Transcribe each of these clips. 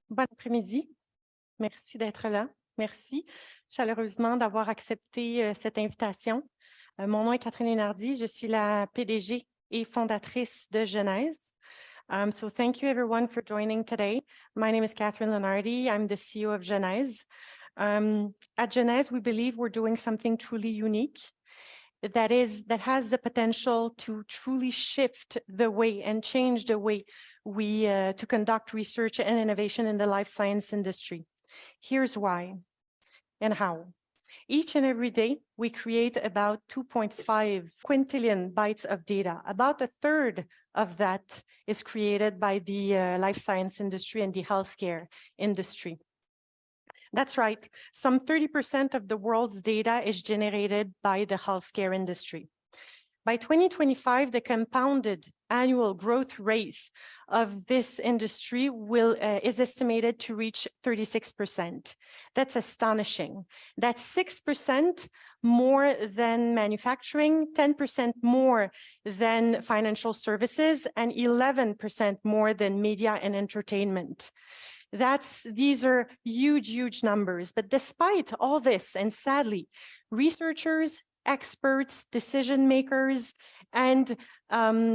Bon après-midi. Merci d'être là. Merci chaleureusement d'avoir accepté cette invitation. Mon nom est Catherine Lunardi. Je suis la PDG et fondatrice de GENAIZ. So thank you everyone for joining today. My name is Catherine Lunardi. I'm the CEO of GENAIZ. At GENAIZ, we believe we're doing something truly unique that has the potential to truly shift the way and change the way we to conduct research and innovation in the life science industry. Here's why and how. Each and every day, we create about 2.5 quintillion bytes of data. About a third of that is created by the life science industry and the healthcare industry. That's right. Some 30% of the world's data is generated by the healthcare industry. By 2025, the compounded annual growth rate of this industry is estimated to reach 36%. That's astonishing. That's 6% more than manufacturing, 10% more than financial services, and 11% more than media and entertainment. These are huge, huge numbers. But despite all this, and sadly, researchers, experts, decision makers, and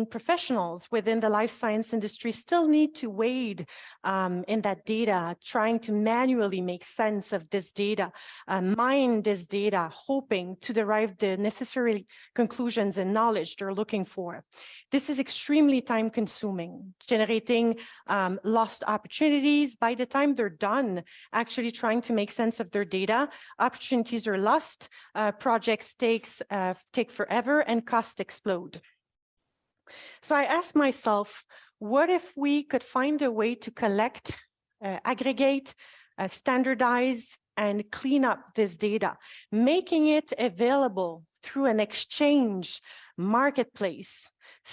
professionals within the life science industry still need to wade in that data, trying to manually make sense of this data, mine this data, hoping to derive the necessary conclusions and knowledge they're looking for. This is extremely time-consuming, generating lost opportunities. By the time they're done actually trying to make sense of their data, opportunities are lost, projects take forever, and costs explode. So I asked myself, what if we could find a way to collect, aggregate, standardize, and clean up this data, making it available through an exchange marketplace,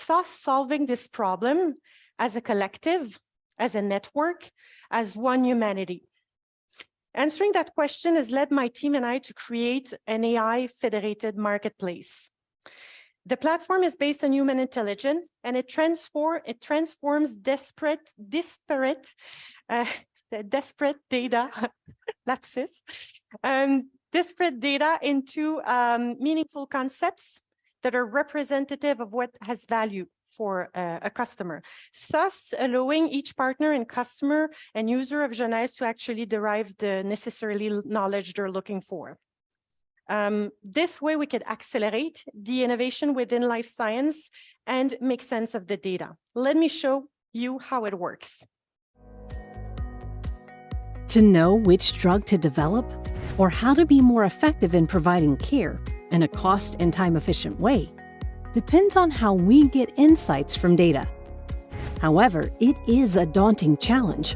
thus solving this problem as a collective, as a network, as one humanity. Answering that question has led my team and I to create an AI federated marketplace. The platform is based on human intelligence, and it transforms disparate data, lapses, disparate data into meaningful concepts that are representative of what has value for a customer, thus allowing each partner and customer and user of GENAIZ to actually derive the necessary knowledge they're looking for. This way we could accelerate the innovation within life science and make sense of the data. Let me show you how it works. To know which drug to develop or how to be more effective in providing care in a cost and time-efficient way depends on how we get insights from data. However, it is a daunting challenge.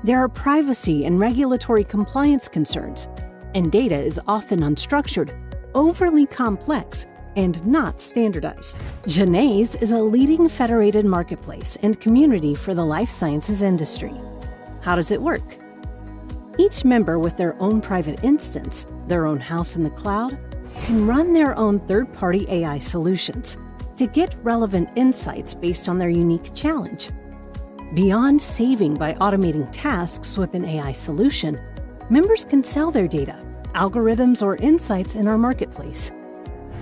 There are privacy and regulatory compliance concerns, and data is often unstructured, overly complex, and not standardized. GENAIZ is a leading federated marketplace and community for the life sciences industry. How does it work? Each member with their own private instance, their own house in the cloud, can run their own third-party AI solutions to get relevant insights based on their unique challenge. Beyond saving by automating tasks with an AI solution, members can sell their data, algorithms, or insights in our marketplace.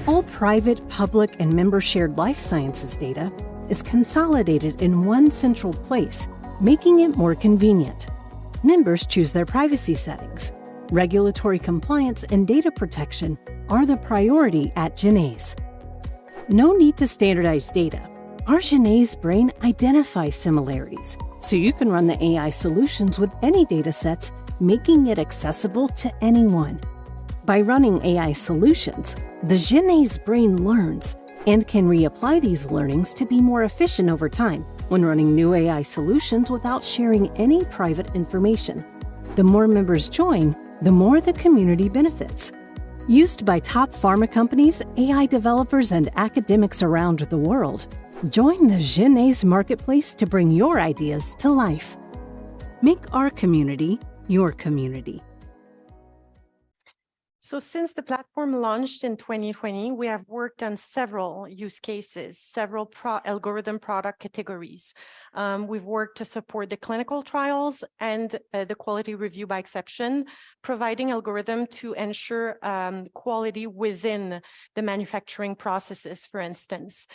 All private, public, and member-shared life sciences data is consolidated in one central place, making it more convenient. Members choose their privacy settings. Regulatory compliance and data protection are the priority at GENAIZ. No need to standardize data. Our GENAIZ brain identifies similarities, so you can run the AI solutions with any data sets, making it accessible to anyone. By running AI solutions, the GENAIZ brain learns and can reapply these learnings to be more efficient over time when running new AI solutions without sharing any private information. The more members join, the more the community benefits. Used by top pharma companies, AI developers, and academics around the world, join the GENAIZ marketplace to bring your ideas to life. Make our community your community. So since the platform launched in 2020, we have worked on several use cases, several algorithm product categories. We've worked to support the clinical trials and the quality review by exception, providing algorithm to ensure quality within the manufacturing processes, for instance.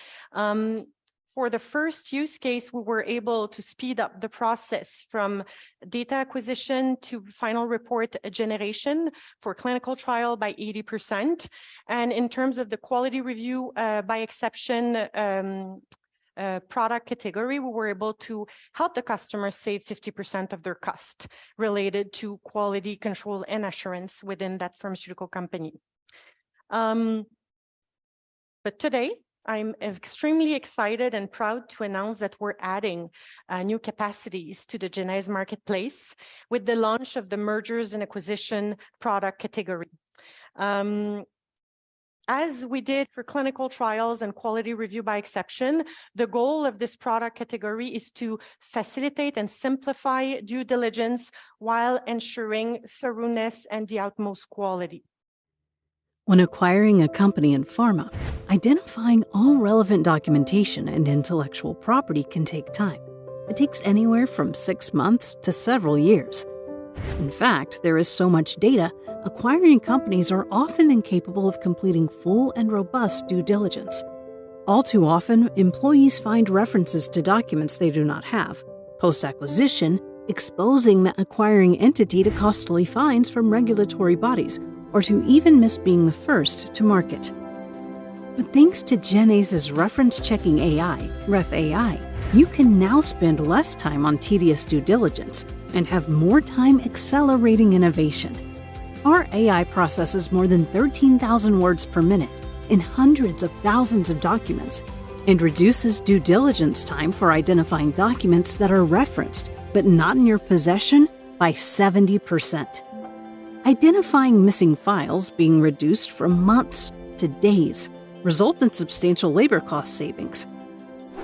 For the first use case, we were able to speed up the process from data acquisition to final report generation for clinical trial by 80%. And in terms of the quality review by exception product category, we were able to help the customers save 50% of their cost related to quality control and assurance within that pharmaceutical company. But today, I'm extremely excited and proud to announce that we're adding new capacities to the GENAIZ marketplace with the launch of the mergers and acquisition product category. As we did for clinical trials and quality review by exception, the goal of this product category is to facilitate and simplify due diligence while ensuring thoroughness and the utmost quality. When acquiring a company in pharma, identifying all relevant documentation and intellectual property can take time. It takes anywhere from 6 months to several years. In fact, there is so much data, acquiring companies are often incapable of completing full and robust due diligence. All too often, employees find references to documents they do not have, post-acquisition, exposing the acquiring entity to costly fines from regulatory bodies, or to even miss being the first to market. But thanks to GENAIZ's reference-checking AI, RefAI, you can now spend less time on tedious due diligence and have more time accelerating innovation. Our AI processes more than 13,000 words per minute in hundreds of thousands of documents and reduces due diligence time for identifying documents that are referenced but not in your possession by 70%. Identifying missing files being reduced from months to days result in substantial labor cost savings.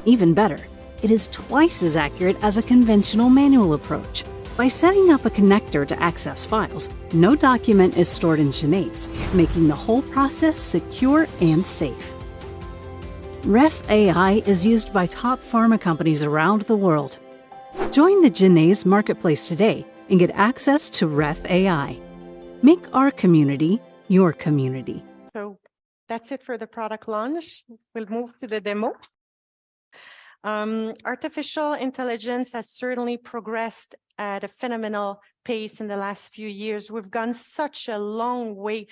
Even better, it is twice as accurate as a conventional manual approach. By setting up a connector to access files, no document is stored in GENAIZ, making the whole process secure and safe. RefAI is used by top pharma companies around the world. Join the GENAIZ marketplace today and get access to RefAI. Make our community your community. So that's it for the product launch. We'll move to the demo. Artificial intelligence has certainly progressed at a phenomenal pace in the last few years. We've gone such a long way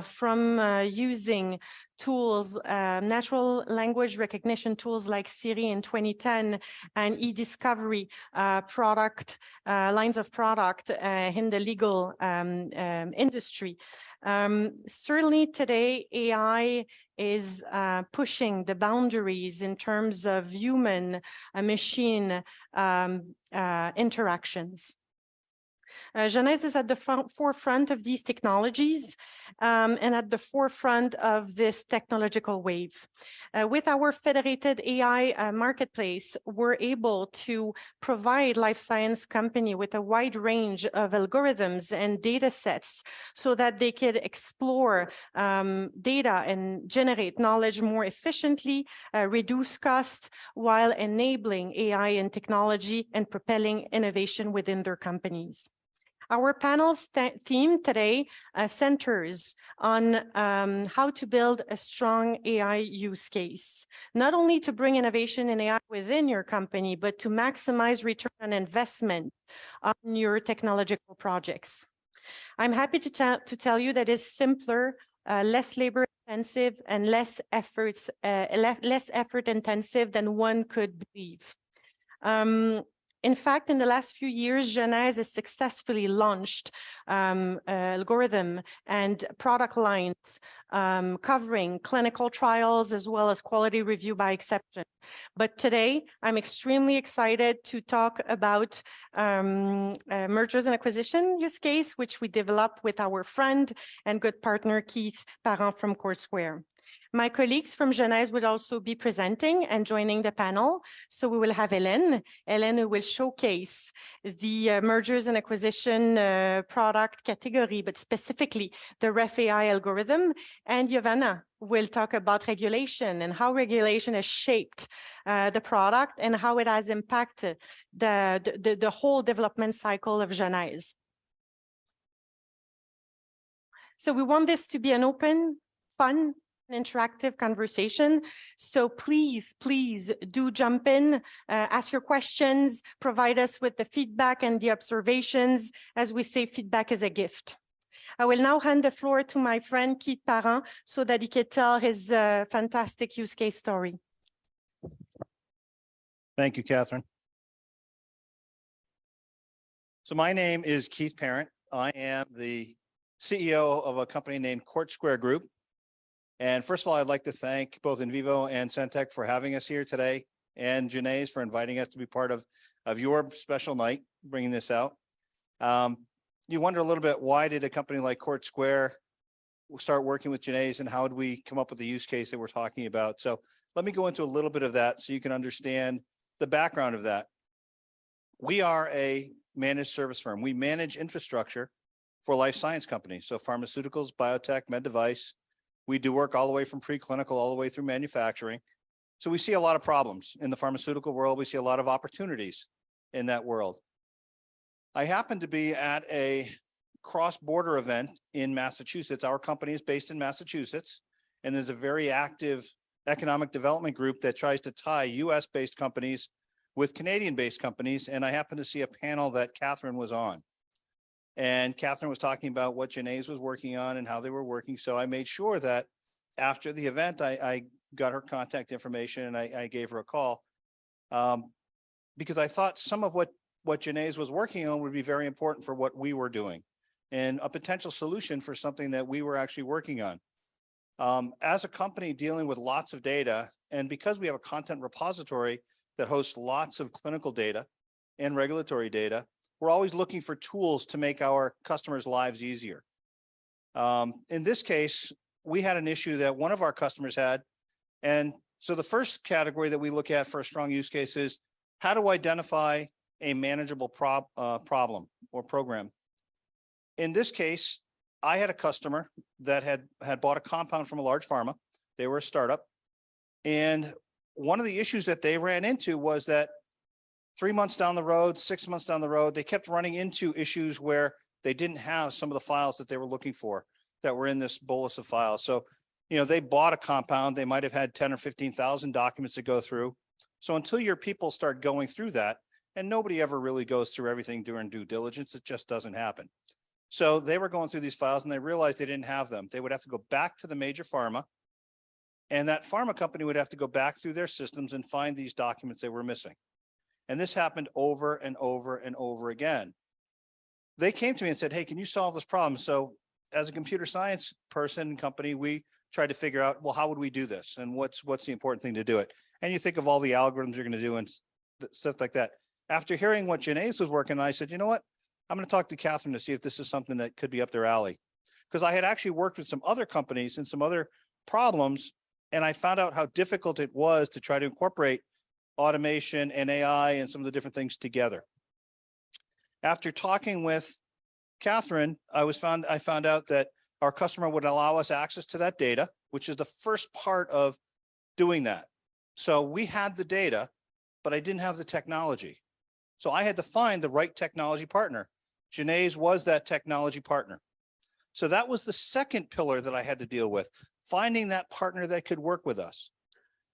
from using tools, natural language recognition tools like Siri in 2010 and e-discovery lines of product in the legal industry. Certainly today, AI is pushing the boundaries in terms of human-machine interactions. GENAIZ is at the forefront of these technologies and at the forefront of this technological wave. With our federated AI marketplace, we're able to provide life science company with a wide range of algorithms and data sets so that they could explore data and generate knowledge more efficiently, reduce costs, while enabling AI and technology and propelling innovation within their companies. Our panel's theme today centers on how to build a strong AI use case, not only to bring innovation in AI within your company, but to maximize return on investment on your technological projects. I'm happy to tell you that it's simpler, less labor intensive, and less effort intensive than one could believe. In fact, in the last few years, GENAIZ has successfully launched algorithm and product lines covering clinical trials as well as quality review by exception. But today, I'm extremely excited to talk about mergers and acquisition use case, which we developed with our friend and good partner, Keith Parent from CourtSquare. My colleagues from GENAIZ will also be presenting and joining the panel. So we will have Hélène who will showcase the mergers and acquisition product category, but specifically the RefAI algorithm. And Giovanna will talk about regulation and how regulation has shaped the product and how it has impacted the whole development cycle of GENAIZ. So we want this to be an open, fun, interactive conversation. So please do jump in, ask your questions, provide us with the feedback and the observations. As we say, feedback is a gift. I will now hand the floor to my friend Keith Parent so that he can tell his fantastic use case story. Thank you, Catherine. So my name is Keith Parent. I am the CEO of a company named Court Square Group. And first of all, I'd like to thank both NVivo and Centec for having us here today, and GENAIZ for inviting us to be part of your special night, bringing this out. You wonder a little bit, why did a company like Court Square start working with GENAIZ, and how did we come up with the use case that we're talking about? So let me go into a little bit of that so you can understand the background of that. We are a managed service firm. We manage infrastructure for life science companies. So pharmaceuticals, biotech, med device. We do work all the way from preclinical all the way through manufacturing. So we see a lot of problems in the pharmaceutical world. We see a lot of opportunities in that world. I happen to be at a cross-border event in Massachusetts. Our company is based in Massachusetts, and there's a very active economic development group that tries to tie US-based companies with Canadian-based companies. And I happened to see a panel that Catherine was on. And Catherine was talking about what GENAIZ was working on and how they were working. So I made sure that after the event, I got her contact information and I gave her a call because I thought some of what GENAIZ was working on would be very important for what we were doing and a potential solution for something that we were actually working on. As a company dealing with lots of data, and because we have a content repository that hosts lots of clinical data and regulatory data, we're always looking for tools to make our customers' lives easier. In this case, we had an issue that one of our customers had. And so the first category that we look at for a strong use case is how to identify a manageable problem or program. In this case, I had a customer that had bought a compound from a large pharma. They were a startup. And one of the issues that they ran into was that 3 months down the road, 6 months down the road, they kept running into issues where they didn't have some of the files that they were looking for that were in this bolus of files. So, they bought a compound, they might have had 10 or 15,000 documents to go through. So until your people start going through that, and nobody ever really goes through everything during due diligence, it just doesn't happen. So they were going through these files and they realized they didn't have them. They would have to go back to the major pharma, and that pharma company would have to go back through their systems and find these documents they were missing. And this happened over and over and over again. They came to me and said, hey, can you solve this problem? So as a computer science person and company, we tried to figure out, well, how would we do this? And what's the important thing to do it? And you think of all the algorithms you're going to do and stuff like that. After hearing what GENAIZ was working on, I said, you know what? I'm going to talk to Catherine to see if this is something that could be up their alley. Because I had actually worked with some other companies and some other problems, and I found out how difficult it was to try to incorporate automation and AI and some of the different things together. After talking with Catherine, I found out that our customer would allow us access to that data, which is the first part of doing that. So we had the data, but I didn't have the technology. So I had to find the right technology partner. GENAIZ was that technology partner. So that was the second pillar that I had to deal with, finding that partner that could work with us.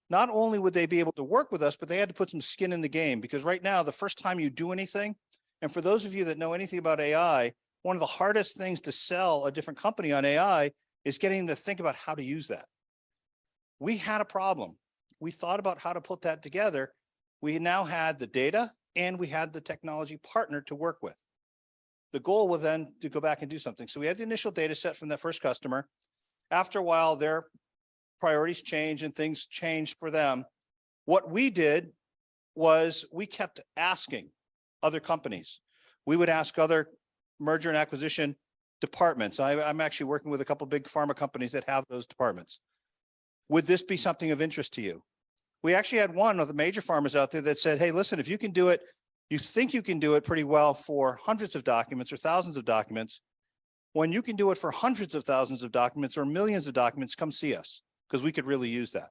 Not only would they be able to work with us, but they had to put some skin in the game, because right now, the first time you do anything, and for those of you that know anything about AI, one of the hardest things to sell a different company on AI is getting them to think about how to use that. We had a problem. We thought about how to put that together. We now had the data and we had the technology partner to work with. The goal was then to go back and do something. So we had the initial data set from that first customer. After a while, their priorities changed and things changed for them. What we did was we kept asking other companies. We would ask other merger and acquisition departments. I'm actually working with a couple of big pharma companies that have those departments. Would this be something of interest to you? We actually had one of the major farmers out there that said, hey, listen, if you can do it, you think you can do it pretty well for hundreds of documents or thousands of documents. When you can do it for hundreds of thousands of documents or millions of documents, come see us, because we could really use that.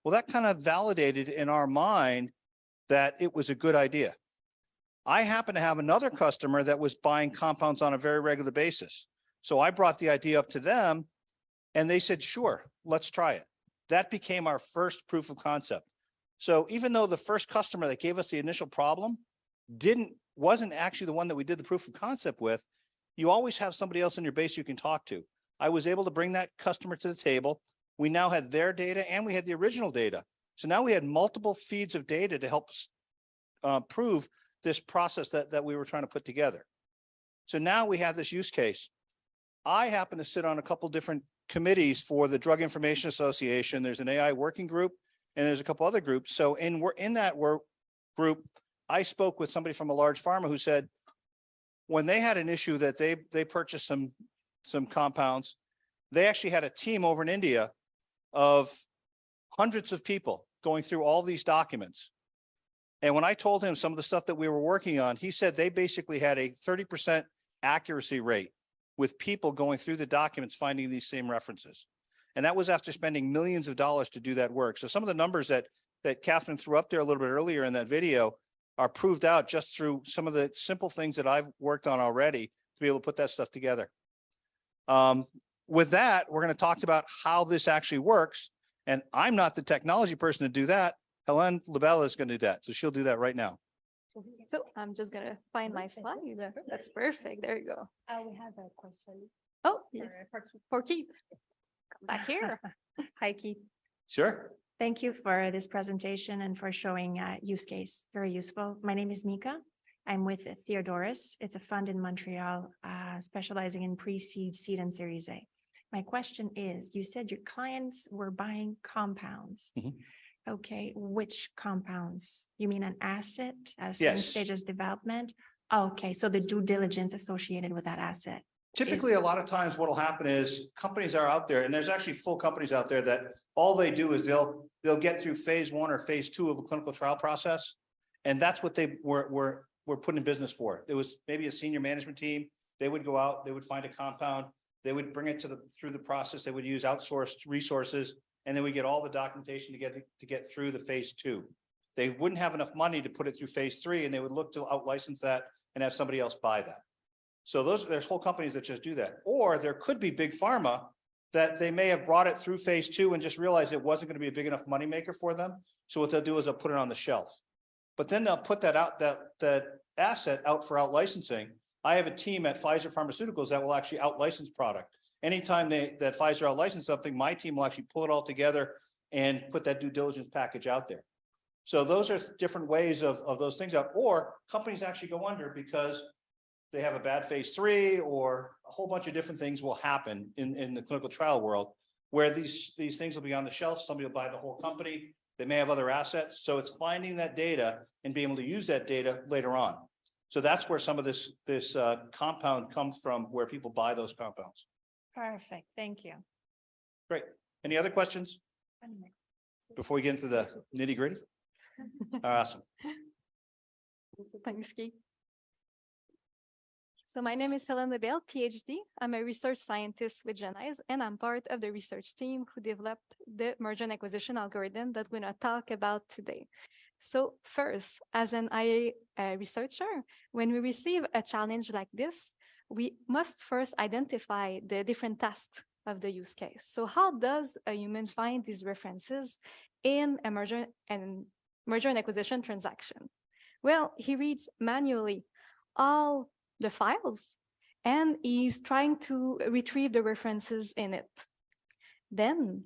Well, that kind of validated in our mind that it was a good idea. I happen to have another customer that was buying compounds on a very regular basis. So I brought the idea up to them and they said, sure, let's try it. That became our first proof of concept. So even though the first customer that gave us the initial problem wasn't actually the one that we did the proof of concept with, you always have somebody else in your base you can talk to. I was able to bring that customer to the table. We now had their data and we had the original data. So now we had multiple feeds of data to help prove this process that we were trying to put together. So now we have this use case. I happen to sit on a couple different committees for the Drug Information Association. There's an AI working group and there's a couple other groups. So in that group, I spoke with somebody from a large pharma who said, when they had an issue that they purchased some compounds, they actually had a team over in India of hundreds of people going through all these documents. And when I told him some of the stuff that we were working on, he said they basically had a 30% accuracy rate with people going through the documents, finding these same references. And that was after spending millions of dollars to do that work. So some of the numbers that Catherine threw up there a little bit earlier in that video are proved out just through some of the simple things that I've worked on already to be able to put that stuff together. With that, we're going to talk about how this actually works. And I'm not the technology person to do that. Hélène Lebel is going to do that. So she'll do that right now. So I'm just going to find my slide. That's perfect. There you go. We have a question. Oh, yes. For Keith. Come back here. Hi, Keith. Sure. Thank you for this presentation and for showing use case. Very useful. My name is Mika. I'm with Theodorus. It's a fund in Montreal specializing in pre-seed, seed, and Series A. My question is, you said your clients were buying compounds. Mm-hmm. Okay, which compounds? You mean an asset at certain Yes. stages of development? Okay, so the due diligence associated with that asset. Typically, a lot of times what will happen is companies are out there, and there's actually full companies out there that all they do is they'll get through phase 1 or phase 2 of a clinical trial process. And that's what they were put in business for. It was maybe a senior management team. They would go out, they would find a compound, they would bring it through the process, they would use outsourced resources, and then we get all the documentation to get through the phase 2. They wouldn't have enough money to put it through phase 3, and they would look to out-license that and have somebody else buy that. So there's whole companies that just do that. Or there could be big pharma that they may have brought it through phase 2 and just realized it wasn't going to be a big enough moneymaker for them. So what they'll do is they'll put it on the shelf. But then they'll put that asset out for out-licensing. I have a team at Pfizer Pharmaceuticals that will actually out-license product. Anytime that Pfizer out-license something, my team will actually pull it all together and put that due diligence package out there. So those are different ways of those things out. Or companies actually go under because they have a bad phase 3, or a whole bunch of different things will happen in the clinical trial world where these things will be on the shelf. Somebody will buy the whole company. They may have other assets. So it's finding that data and being able to use that data later on. So that's where some of this compound comes from, where people buy those compounds. Perfect. Thank you. Great. Any other questions before we get into the nitty gritty? Awesome. Thanks, Keith. So my name is Hélène Lebel, PhD. I'm a research scientist with GENAIZ, and I'm part of the research team who developed the merger and acquisition algorithm that we're going to talk about today. So first, as an IA researcher, when we receive a challenge like this, we must first identify the different tasks of the use case. So how does a human find these references in a merger and acquisition transaction? Well, he reads manually all the files, and he's trying to retrieve the references in it. Then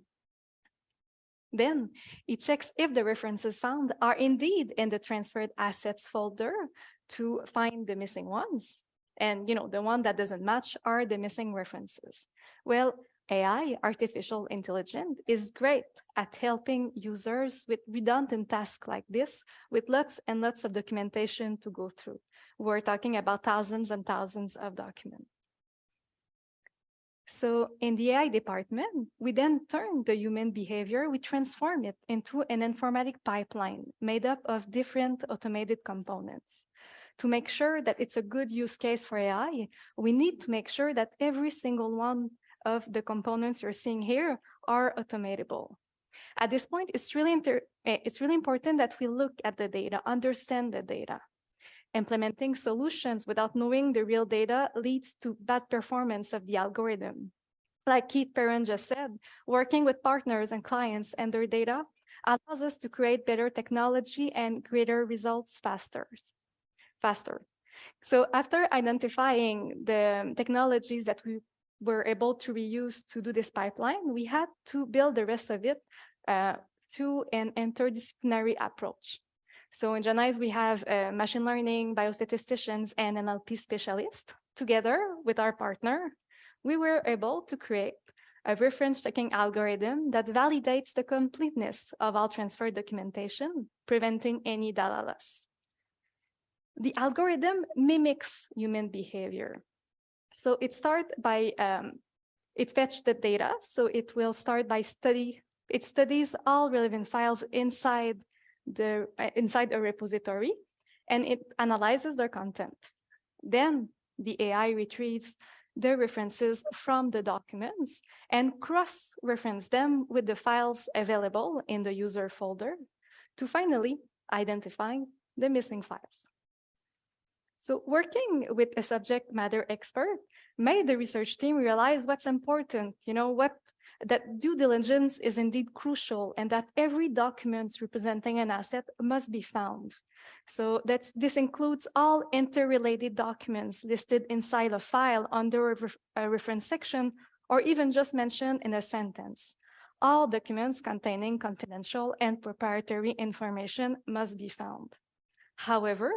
he checks if the references found are indeed in the transferred assets folder to find the missing ones. And the one that doesn't match are the missing references. Well, AI, artificial intelligence, is great at helping users with redundant tasks like this, with lots and lots of documentation to go through. We're talking about thousands and thousands of documents. So in the AI department, we then turn the human behavior, we transform it into an informatic pipeline made up of different automated components. To make sure that it's a good use case for AI, we need to make sure that every single one of the components you're seeing here are automatable. At this point, it's really important that we look at the data, understand the data. Implementing solutions without knowing the real data leads to bad performance of the algorithm. Like Keith Perrin just said, working with partners and clients and their data allows us to create better technology and greater results faster. So after identifying the technologies that we were able to reuse to do this pipeline, we had to build the rest of it through an interdisciplinary approach. So in GENAIZ, we have machine learning, biostatisticians, and NLP specialists. Together with our partner, we were able to create a reference checking algorithm that validates the completeness of all transfer documentation, preventing any data loss. The algorithm mimics human behavior. So it fetches the data. So it will start by it studies all relevant files inside a repository, and it analyzes their content. Then the AI retrieves the references from the documents and cross-reference them with the files available in the user folder to finally identify the missing files. So working with a subject matter expert made the research team realize what's important, that due diligence is indeed crucial and that every document representing an asset must be found. So this includes all interrelated documents listed inside a file under a reference section, or even just mentioned in a sentence. All documents containing confidential and proprietary information must be found. However,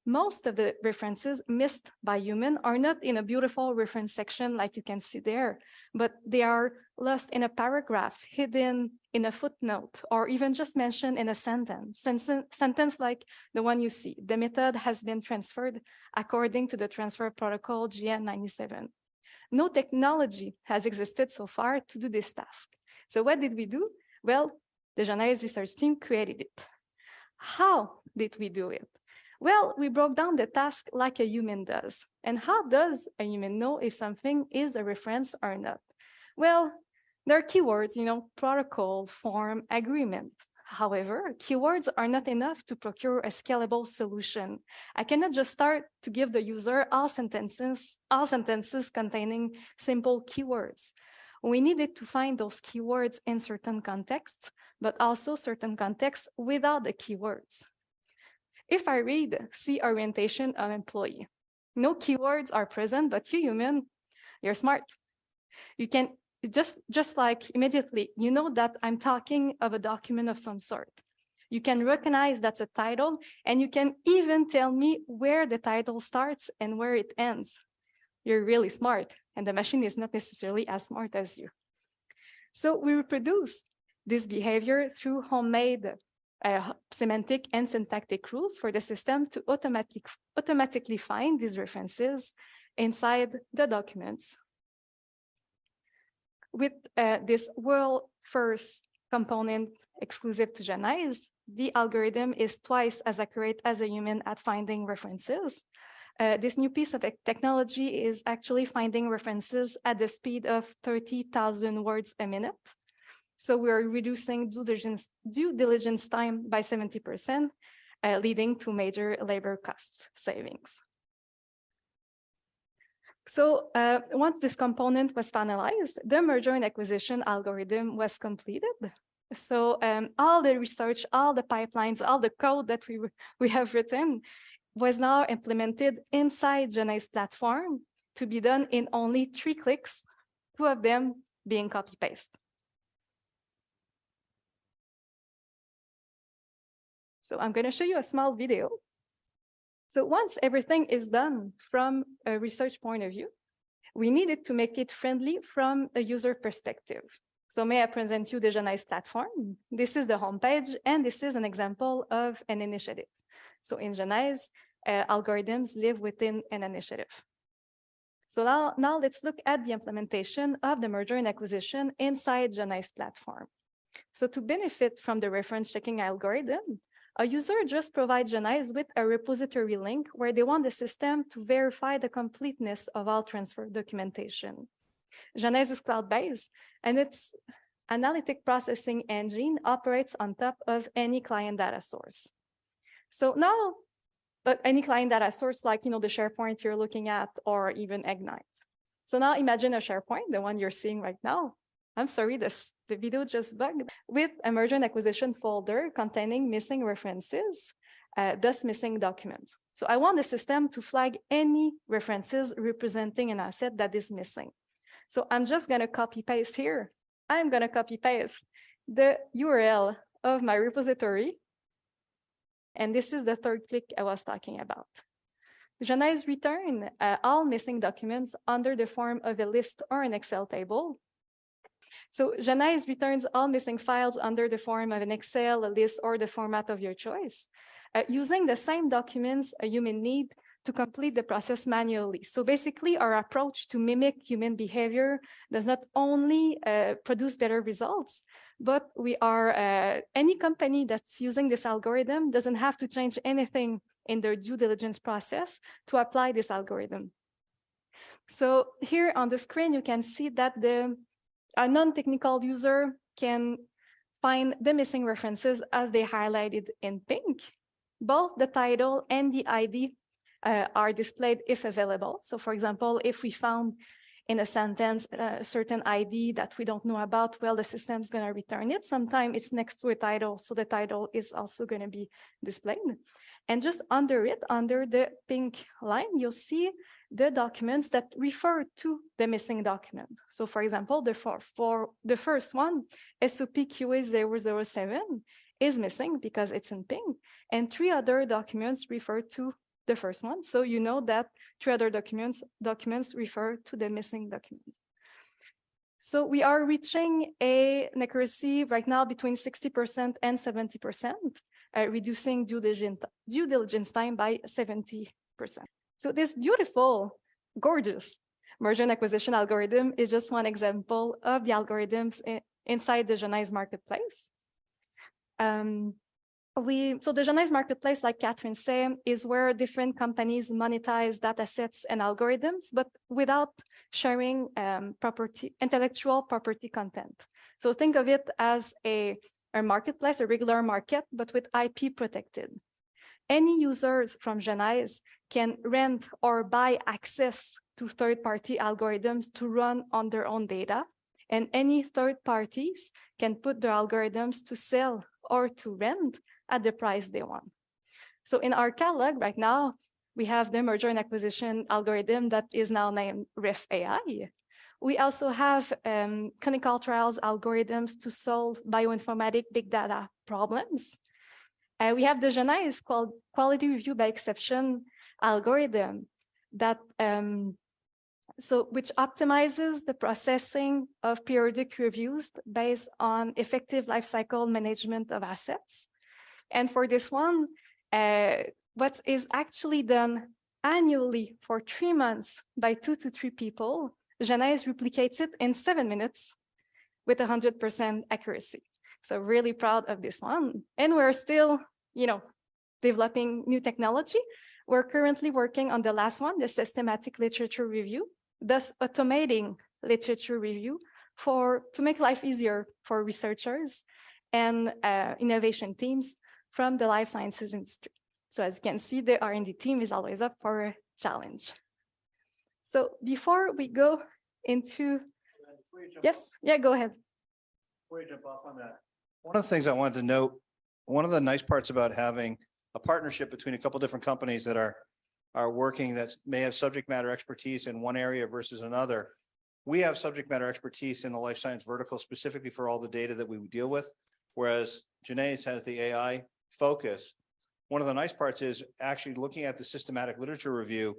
most of the references missed by human are not in a beautiful reference section like you can see there, but they are lost in a paragraph, hidden in a footnote, or even just mentioned in a sentence like the one you see. The method has been transferred according to the transfer protocol GN97. No technology has existed so far to do this task. So what did we do? Well, the GENAIZ research team created it. How did we do it? Well, we broke down the task like a human does. And how does a human know if something is a reference or not? Well, there are keywords, protocol, form, agreement. However, keywords are not enough to procure a scalable solution. I cannot just start to give the user all sentences containing simple keywords. We needed to find those keywords in certain contexts, but also certain contexts without the keywords. If I read "see orientation of employee," no keywords are present, but you human, you're smart. You can just like immediately, you know that I'm talking of a document of some sort. You can recognize that's a title, and you can even tell me where the title starts and where it ends. You're really smart, and the machine is not necessarily as smart as you. So we reproduce this behavior through homemade semantic and syntactic rules for the system to automatically find these references inside the documents. With this world first component exclusive to GENAIZ, the algorithm is twice as accurate as a human at finding references. This new piece of technology is actually finding references at the speed of 30,000 words a minute. So we're reducing due diligence time by 70%, leading to major labor cost savings. So once this component was finalized, the merger and acquisition algorithm was completed. So all the research, all the pipelines, all the code that we have written was now implemented inside GENAIZ platform to be done in only 3 clicks, 2 of them being copy-paste. So I'm going to show you a small video. So once everything is done from a research point of view, we needed to make it friendly from a user perspective. So may I present you the GENAIZ platform? This is the homepage, and this is an example of an initiative. So in GENAIZ, algorithms live within an initiative. So now let's look at the implementation of the merger and acquisition inside GENAIZ platform. So to benefit from the reference checking algorithm, a user just provides GENAIZ with a repository link where they want the system to verify the completeness of all transfer documentation. GENAIZ is cloud-based, and its analytic processing engine operates on top of any client data source. So now, any client data source like the SharePoint you're looking at, or even Ignite. So now imagine a SharePoint, the one you're seeing right now. I'm sorry, the video just bugged. With a merger and acquisition folder containing missing references, thus missing documents. So I want the system to flag any references representing an asset that is missing. So I'm just going to copy paste here. I'm going to copy paste the URL of my repository. And this is the third click I was talking about. GENAIZ return all missing documents under the form of a list or an Excel table. So GENAIZ returns all missing files under the form of an Excel, a list, or the format of your choice, using the same documents you may need to complete the process manually. So basically, our approach to mimic human behavior does not only produce better results, but any company that's using this algorithm doesn't have to change anything in their due diligence process to apply this algorithm. So here on the screen, you can see that a non-technical user can find the missing references as they highlighted in pink. Both the title and the ID are displayed if available. So for example, if we found in a sentence a certain ID that we don't know about, well, the system's going to return it. Sometimes it's next to a title, so the title is also going to be displayed. And just under it, under the pink line, you'll see the documents that refer to the missing document. So for example, for the first one, SOP QA 007 is missing because it's in pink, and 3 other documents refer to the first one. So you know that 3 other documents refer to the missing documents. So we are reaching an accuracy right now between 60% and 70%, reducing due diligence time by 70%. So this beautiful, gorgeous merger and acquisition algorithm is just one example of the algorithms inside the GENAIZ marketplace. So the GENAIZ marketplace, like Catherine said, is where different companies monetize data sets and algorithms, but without sharing intellectual property content. So think of it as a marketplace, a regular market, but with IP protected. Any users from GENAIZ can rent or buy access to third-party algorithms to run on their own data, and any third parties can put their algorithms to sell or to rent at the price they want. So in our catalog right now, we have the merger and acquisition algorithm that is now named RefAI. We also have clinical trials algorithms to solve bioinformatic big data problems. We have the GENAIZ quality review by exception algorithm that which optimizes the processing of periodic reviews based on effective lifecycle management of assets. And for this one, what is actually done annually for 3 months by 2 to 3 people, GENAIZ replicates it in 7 minutes with 100% accuracy. So really proud of this one. And we're still, developing new technology. We're currently working on the last one, the systematic literature review, thus automating literature review to make life easier for researchers and innovation teams from the life sciences industry. So as you can see, the R&D team is always up for a challenge. So before we go into, yes, yeah, go ahead. Before you jump off on that, one of the things I wanted to note, one of the nice parts about having a partnership between a couple different companies that are working that may have subject matter expertise in one area versus another. We have subject matter expertise in the life science vertical specifically for all the data that we deal with, whereas GENAIZ has the AI focus. One of the nice parts is actually looking at the systematic literature review.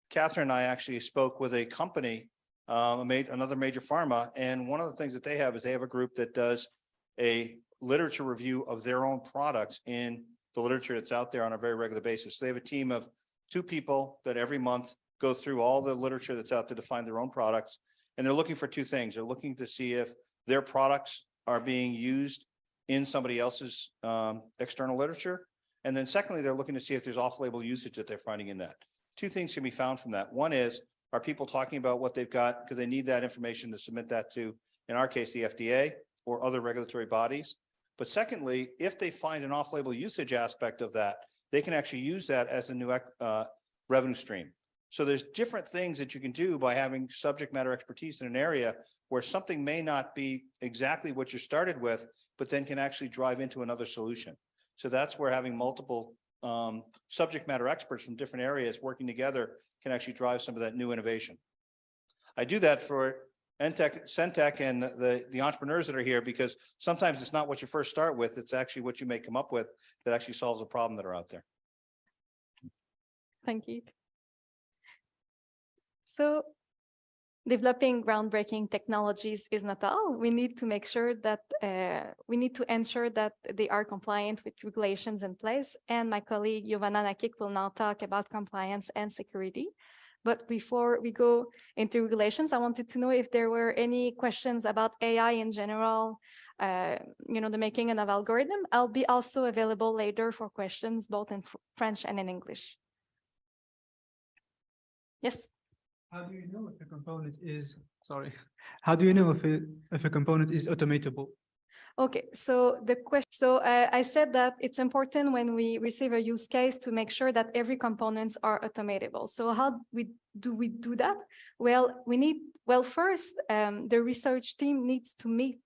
Catherine and I actually spoke with a company, another major pharma, and one of the things that they have is they have a group that does a literature review of their own products in the literature that's out there on a very regular basis. So they have a team of 2 people that every month go through all the literature that's out to define their own products. And they're looking for two things. They're looking to see if their products are being used in somebody else's external literature. And then secondly, they're looking to see if there's off-label usage that they're finding in that. Two things can be found from that. One is, are people talking about what they've got because they need that information to submit that to, in our case, the FDA or other regulatory bodies. But secondly, if they find an off-label usage aspect of that, they can actually use that as a new revenue stream. So there's different things that you can do by having subject matter expertise in an area where something may not be exactly what you started with, but then can actually drive into another solution. So that's where having multiple subject matter experts from different areas working together can actually drive some of that new innovation. I do that for Centec and the entrepreneurs that are here, because sometimes it's not what you first start with, it's actually what you may come up with that actually solves a problem that are out there. Thank you. So developing groundbreaking technologies is not all. We need to make sure that we need to ensure that they are compliant with regulations in place. And my colleague Giovanna Nakik will now talk about compliance and security. But before we go into regulations, I wanted to know if there were any questions about AI in general, the making of algorithm. I'll be also available later for questions, both in French and in English. Yes. How do you know if a component is, how do you know if a component is automatable? Okay, so the question, I said that it's important when we receive a use case to make sure that every components are automatable. So how do we do that? Well, first, the research team needs to meet,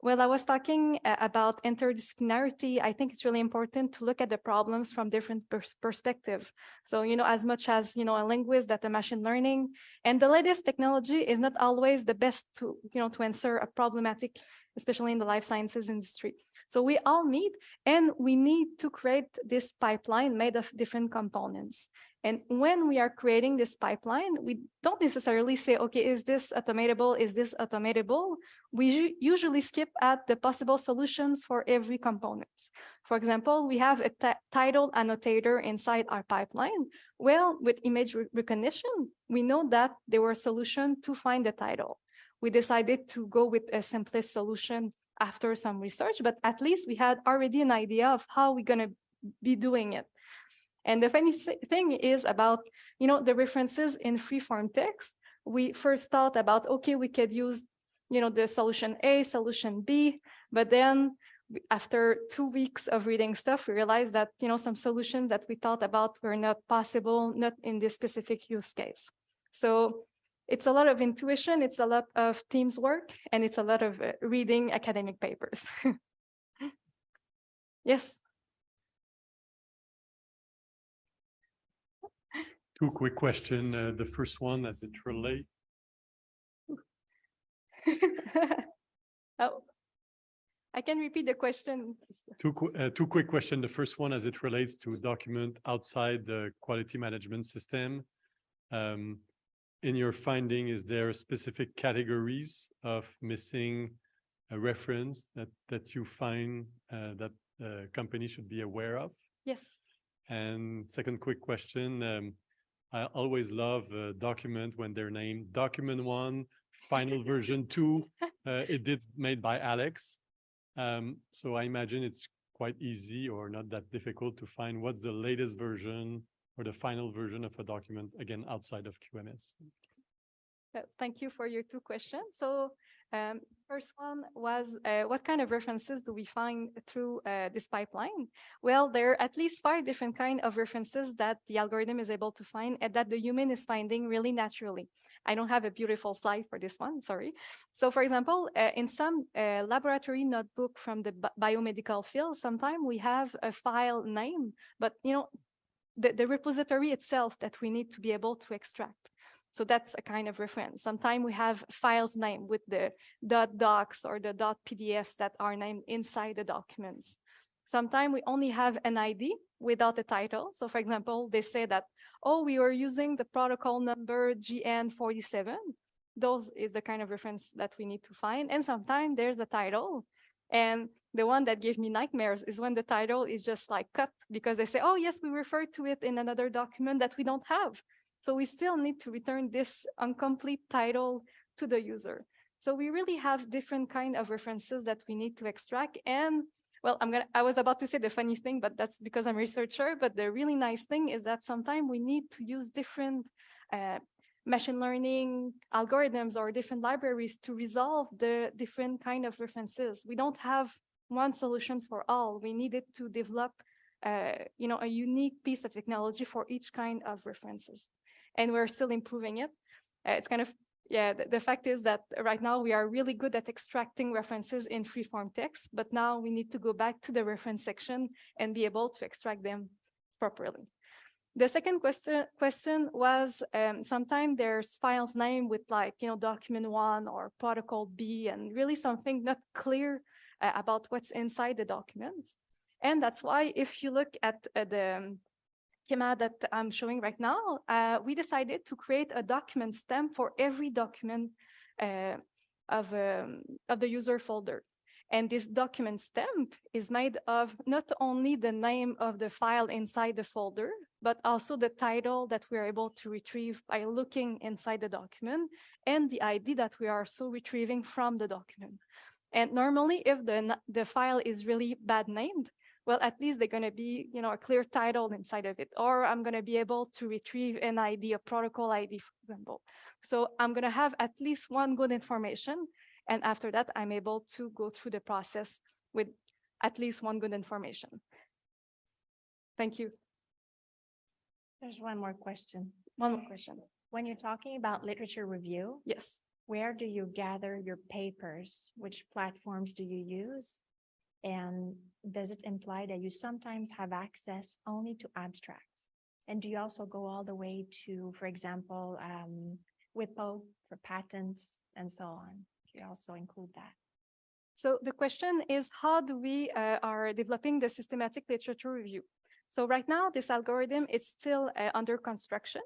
Well, I was talking about interdisciplinarity. I think it's really important to look at the problems from different perspectives. So, as much as, a linguist, that a machine learning, and the latest technology is not always the best to, to answer a problematic, especially in the life sciences industry. So we all meet, and we need to create this pipeline made of different components. And when we are creating this pipeline, we don't necessarily say, okay, is this automatable? Is this automatable? We usually skip at the possible solutions for every component. For example, we have a title annotator inside our pipeline. Well, with image recognition, we know that there were solutions to find the title. We decided to go with a simplest solution after some research, but at least we had already an idea of how we're going to be doing it. And the funny thing is about, the references in free-form text. We first thought about, okay, we could use, the solution A, solution B, but then after 2 weeks of reading stuff, we realized that, some solutions that we thought about were not possible, not in this specific use case. So it's a lot of intuition, it's a lot of teams work, and it's a lot of reading academic papers. Yes. Two quick questions. The first one, as it relates. Oh, I can repeat the question. Two quick questions. The first one, as it relates to document outside the quality management system. In your finding, is there specific categories of missing a reference that you find that the company should be aware of? Yes. And second quick question, I always love a document when they're named document 1, final version 2. Made by Alex. So I imagine it's quite easy or not that difficult to find what's the latest version or the final version of a document, again, outside of QMS. Thank you for your two questions. So first one was, what kind of references do we find through this pipeline? Well, there are at least 5 different kinds of references that the algorithm is able to find and that the human is finding really naturally. I don't have a beautiful slide for this one, sorry. So for example, in some laboratory notebook from the biomedical field, sometimes we have a file name, but the repository itself that we need to be able to extract. So that's a kind of reference. Sometimes we have files named with the .docs or the .pdfs that are named inside the documents. Sometimes we only have an ID without a title. So for example, they say that, oh, we are using the protocol number GN47. Those is the kind of reference that we need to find. And sometimes there's a title. And the one that gave me nightmares is when the title is just like cut because they say, oh, yes, we refer to it in another document that we don't have. So we still need to return this incomplete title to the user. So we really have different kind of references that we need to extract. And well, I was about to say the funny thing, but that's because I'm a researcher. But the really nice thing is that sometimes we need to use different machine learning algorithms or different libraries to resolve the different kind of references. We don't have one solution for all. We needed to develop a unique piece of technology for each kind of references. And we're still improving it. It's kind of, the fact is that right now we are really good at extracting references in free-form text, but now we need to go back to the reference section and be able to extract them properly. The second question was sometimes there's files name with like, document 1 or protocol B, and really something not clear about what's inside the documents. And that's why if you look at the schema that I'm showing right now, we decided to create a document stamp for every document of the user folder. And this document stamp is made of not only the name of the file inside the folder, but also the title that we are able to retrieve by looking inside the document and the ID that we are also retrieving from the document. And normally, if the file is really bad named, well, at least they're going to be, a clear title inside of it, or I'm going to be able to retrieve an ID, a protocol ID, for example. So I'm going to have at least one good information. And after that, I'm able to go through the process with at least one good information. Thank you. There's one more question. One more question. When you're talking about literature review, Yes. where do you gather your papers? Which platforms do you use? And does it imply that you sometimes have access only to abstracts? And do you also go all the way to, for example, WIPO for patents and so on? Do you also include that? So the question is, how do we are developing the systematic literature review? So right now, this algorithm is still under construction.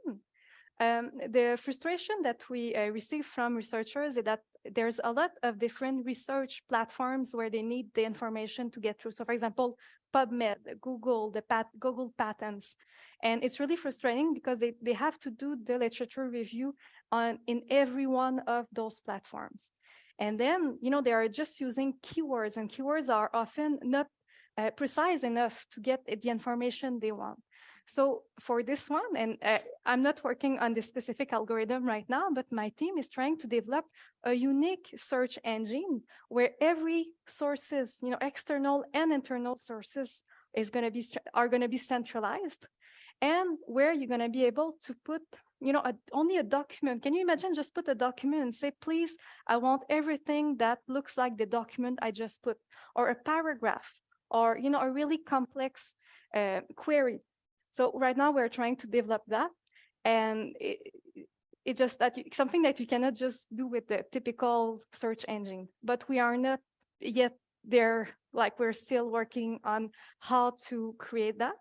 The frustration that we receive from researchers is that there's a lot of different research platforms where they need the information to get through. So for example, PubMed, Google, Google Patents. And it's really frustrating because they have to do the literature review in every one of those platforms. And then, they are just using keywords, and keywords are often not precise enough to get the information they want. So for this one, and I'm not working on this specific algorithm right now, but my team is trying to develop a unique search engine where every sources, external and internal sources are going to be centralized, and where you're going to be able to put, only a document. Can you imagine just put a document and say, please, I want everything that looks like the document I just put, or a paragraph, or, a really complex query. So right now we're trying to develop that, and it's just that something that you cannot just do with the typical search engine. But we are not yet there. Like, we're still working on how to create that.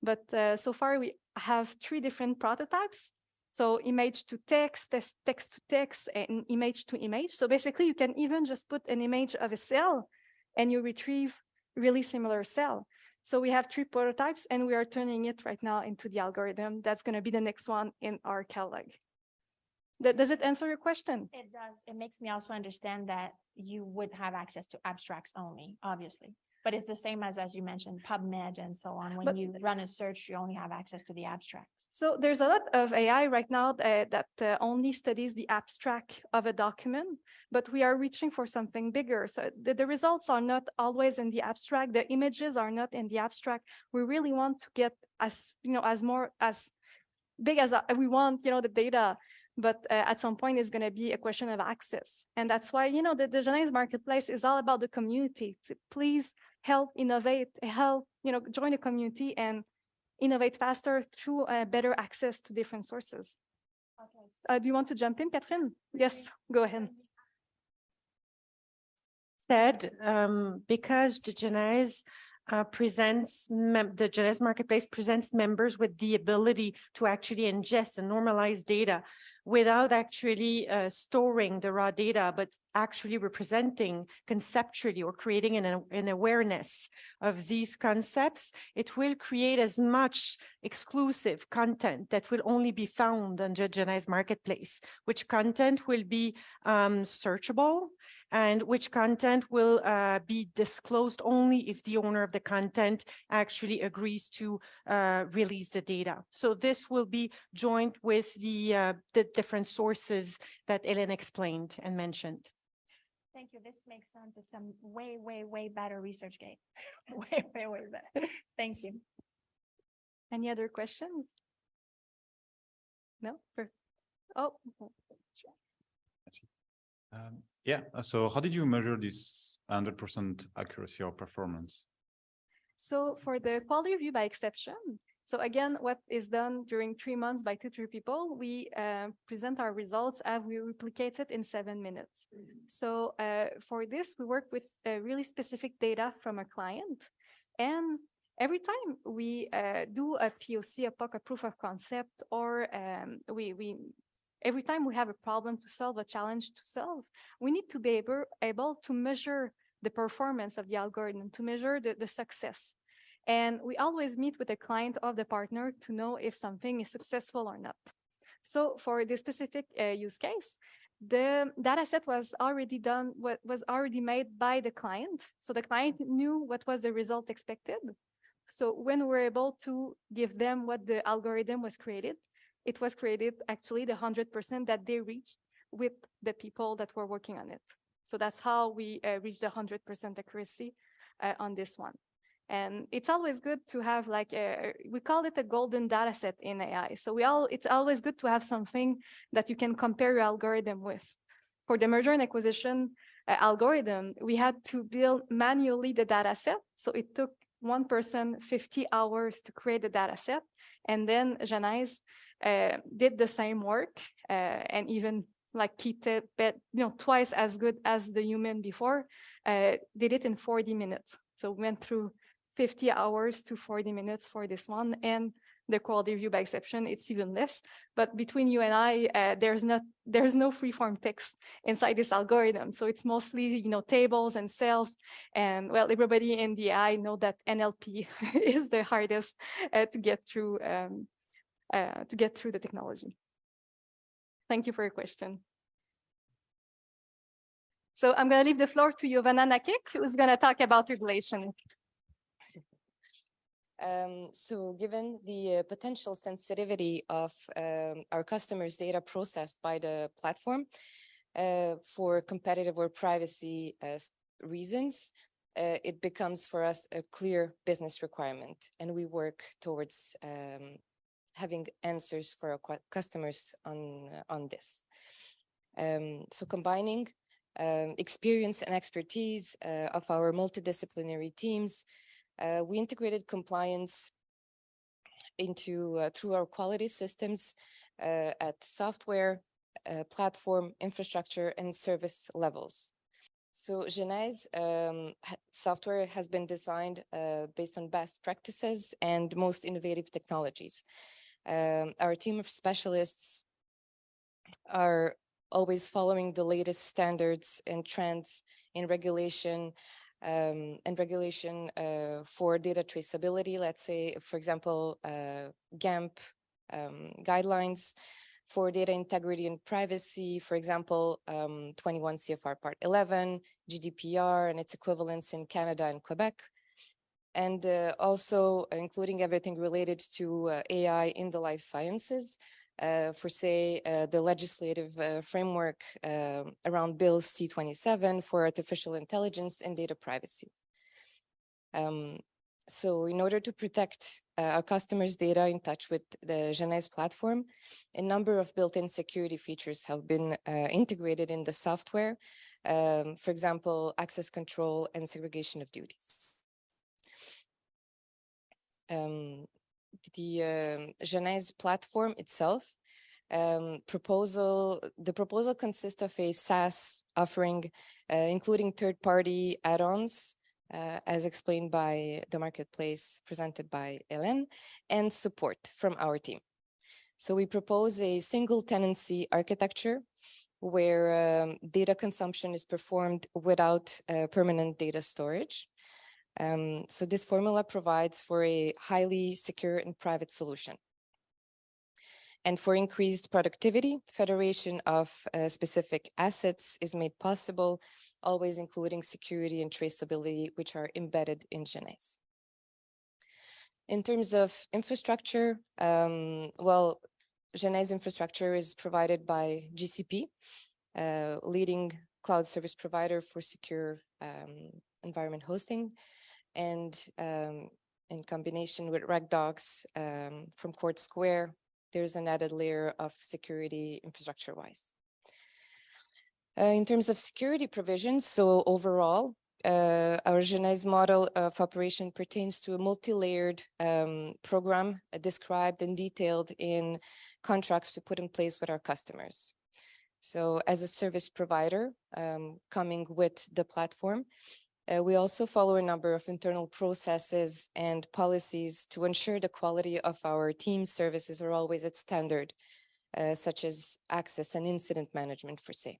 But so far we have 3 different prototypes. So image to text, text to text, and image to image. So basically you can even just put an image of a cell and you retrieve really similar cell. So we have 3 prototypes, and we are turning it right now into the algorithm. That's going to be the next one in our catalog. Does it answer your question? It does. It makes me also understand that you would have access to abstracts only, obviously. But it's the same as you mentioned, PubMed and so on. When you run a search, you only have access to the abstracts. So there's a lot of AI right now that only studies the abstract of a document, but we are reaching for something bigger. So the results are not always in the abstract. The images are not in the abstract. We really want to get as big as we want, the data. But at some point, it's going to be a question of access. And that's why, the GENAIZ marketplace is all about the community. So please help innovate, join the community and innovate faster through better access to different sources. Okay. Do you want to jump in, Catherine? Yes, go ahead. Because the GENAIZ the GENAIZ marketplace presents members with the ability to actually ingest and normalize data. without actually storing the raw data, but actually representing conceptually or creating an awareness of these concepts, it will create as much exclusive content that will only be found on the GENAIZ marketplace, which content will be searchable, and which content will be disclosed only if the owner of the content actually agrees to release the data. So this will be joined with the different sources that Hélène explained and mentioned. Thank you. This makes sense. It's a way, way, way better research game. Way, way, way better. Thank you. Any other questions? No? Oh. Sure. Yeah, so how did you measure this 100% accuracy or performance? So for the quality review by exception, so again, what is done during 3 months by 2-3 people, we present our results and we replicate it in 7 minutes. So for this, we work with really specific data from a client. And every time we do a POC, a POC, a proof of concept, or every time we have a problem to solve, a challenge to solve, we need to be able to measure the performance of the algorithm, to measure the success. And we always meet with the client of the partner to know if something is successful or not. So for this specific use case, the data set was already done, was already made by the client. So the client knew what was the result expected. So when we're able to give them what the algorithm was created, it was created actually the 100% that they reached with the people that were working on it. So that's how we reached the 100% accuracy on this one. And it's always good to have like we call it a golden data set in AI. So it's always good to have something that you can compare your algorithm with. For the merger and acquisition algorithm, we had to build manually the data set. So it took one person 50 hours to create the data set. And then GENAIZ did the same work and even like keep it, twice as good as the human before, did it in 40 minutes. So we went through 50 hours to 40 minutes for this one, and the quality review by exception, it's even less. But between you and I, there's no free-form text inside this algorithm. So it's mostly, tables and cells. And well, everybody in the AI know that NLP is the hardest to get through the technology. Thank you for your question. So I'm going to leave the floor to Jovana Nakik, who's going to talk about regulation. So given the potential sensitivity of our customers' data processed by the platform for competitive or privacy reasons, it becomes for us a clear business requirement, and we work towards having answers for our customers on this. So combining experience and expertise of our multidisciplinary teams, we integrated compliance through our quality systems at software, platform, infrastructure, and service levels. So GENAIZ software has been designed based on best practices and most innovative technologies. Our team of specialists are always following the latest standards and trends in regulation for data traceability. Let's say, for example, GAMP guidelines for data integrity and privacy, for example, 21 CFR Part 11, GDPR and its equivalents in Canada and Quebec, and also including everything related to AI in the life sciences, for say the legislative framework around Bill C-27 for artificial intelligence and data privacy. So in order to protect our customers' data in touch with the GENAIZ platform, a number of built-in security features have been integrated in the software, for example, access control and segregation of duties. The GENAIZ platform itself, the proposal consists of a SaaS offering, including third-party add-ons, as explained by the marketplace presented by Hélène, and support from our team. So we propose a single tenancy architecture where data consumption is performed without permanent data storage. So this formula provides for a highly secure and private solution. And for increased productivity, federation of specific assets is made possible, always including security and traceability, which are embedded in GENAIZ. In terms of infrastructure, well, GENAIZ infrastructure is provided by GCP, leading cloud service provider for secure environment hosting, and in combination with RegDocs from Court Square, there's an added layer of security infrastructure-wise. In terms of security provisions, so overall, our GENAIZ model of operation pertains to a multi-layered program described and detailed in contracts we put in place with our customers. So as a service provider coming with the platform, we also follow a number of internal processes and policies to ensure the quality of our team services are always at standard, such as access and incident management for say.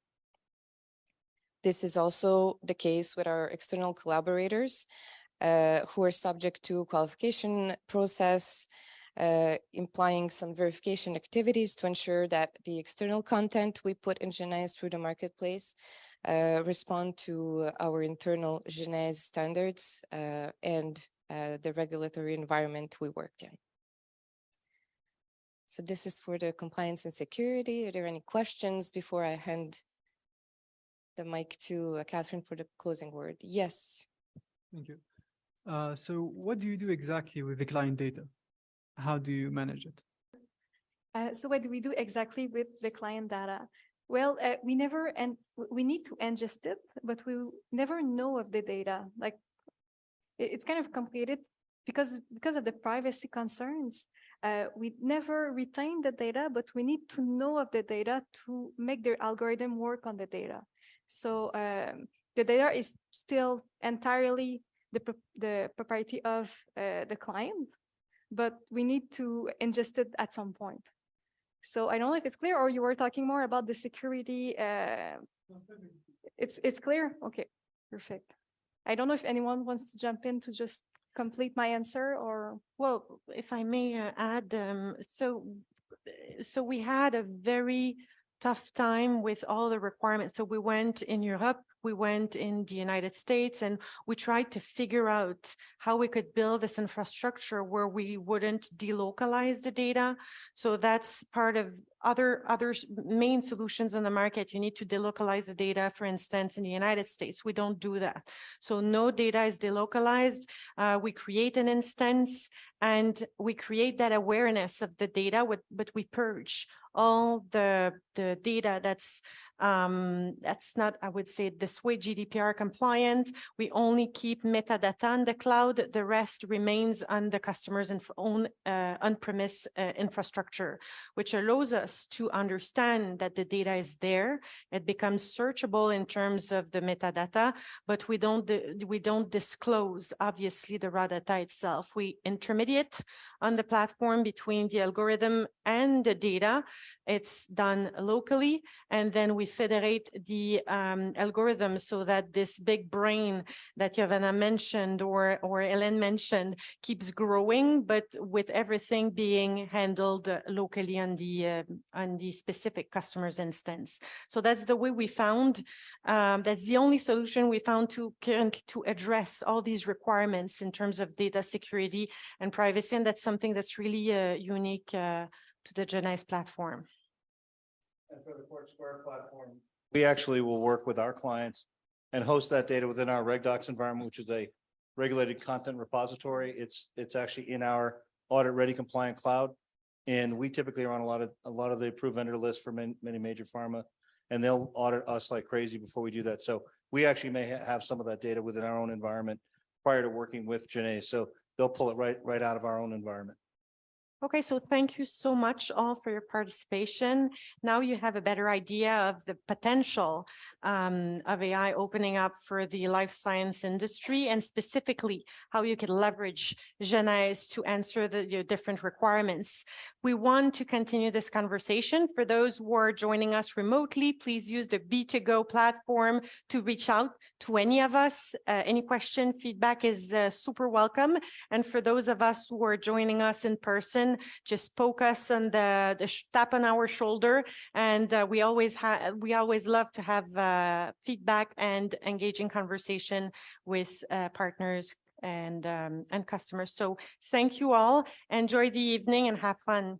This is also the case with our external collaborators who are subject to qualification process, implying some verification activities to ensure that the external content we put in GENAIZ through the marketplace respond to our internal GENAIZ standards and the regulatory environment we worked in. So this is for the compliance and security. Are there any questions before I hand the mic to Catherine for the closing word? Yes. Thank you. So what do you do exactly with the client data? How do you manage it? So what do we do exactly with the client data? Well, we never, and we need to ingest it, but we never know of the data. Like it's kind of complicated because of the privacy concerns. We never retain the data, but we need to know of the data to make their algorithm work on the data. So the data is still entirely the propriety of the client, but we need to ingest it at some point. So I don't know if it's clear, or you were talking more about the security. It's clear? Okay, perfect. I don't know if anyone wants to jump in to just complete my answer, or... Well, if I may add, so we had a very tough time with all the requirements. So we went in Europe, we went in the United States, and we tried to figure out how we could build this infrastructure where we wouldn't delocalize the data. So that's part of other main solutions in the market. You need to delocalize the data, for instance, in the United States. We don't do that. So no data is delocalized. We create an instance and we create that awareness of the data, but we purge all the data that's not, I would say, this way GDPR compliant. We only keep metadata on the cloud. The rest remains on the customer's own on-premise infrastructure, which allows us to understand that the data is there. It becomes searchable in terms of the metadata, but we don't disclose, obviously, the raw data itself. We intermediate on the platform between the algorithm and the data. It's done locally, and then we federate the algorithm so that this big brain that Giovanna mentioned or Hélène mentioned keeps growing, but with everything being handled locally on the specific customer's instance. So that's the way we found. That's the only solution we found to address all these requirements in terms of data security and privacy, and that's something that's really unique to the GENAIZ platform. And for the Court Square platform, we actually will work with our clients and host that data within our RegDocs environment, which is a regulated content repository. It's actually in our audit-ready compliant cloud, and we typically are on a lot of the approved vendor lists for many major pharma, and they'll audit us like crazy before we do that. So we actually may have some of that data within our own environment prior to working with GENAIZ. So they'll pull it right out of our own environment. Okay, so thank you so much all for your participation. Now you have a better idea of the potential of AI opening up for the life science industry, and specifically how you could leverage GENAIZ to answer your different requirements. We want to continue this conversation. For those who are joining us remotely, please use the B2Go platform to reach out to any of us. Any question, feedback is super welcome. And for those of us who are joining us in person, just poke us on tap on our shoulder, and we always love to have feedback and engaging conversation with partners and customers. So thank you all. Enjoy the evening and have fun.